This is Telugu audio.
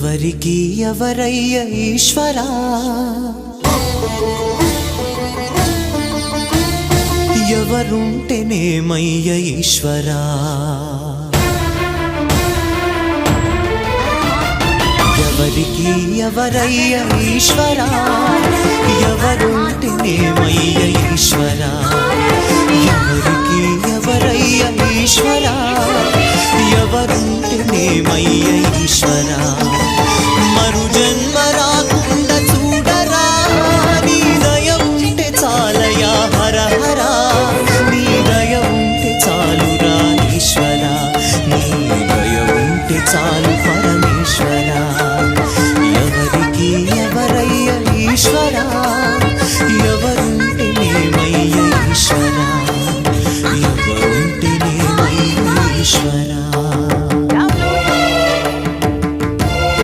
ఎవరికి ఎవరయ్య ఈశ్వరా ఎవరుంటేనేమయ్య ఈశ్వరా ఎవరికి ఎవరయ్య ఈశ్వరా ఎవరుంటేనేమయ్య ఈశ్వరా ఎవరికి ఎవరయ్య ఈశ్వరా ఎవరుంటేనేమయ్య ఈశ్వరా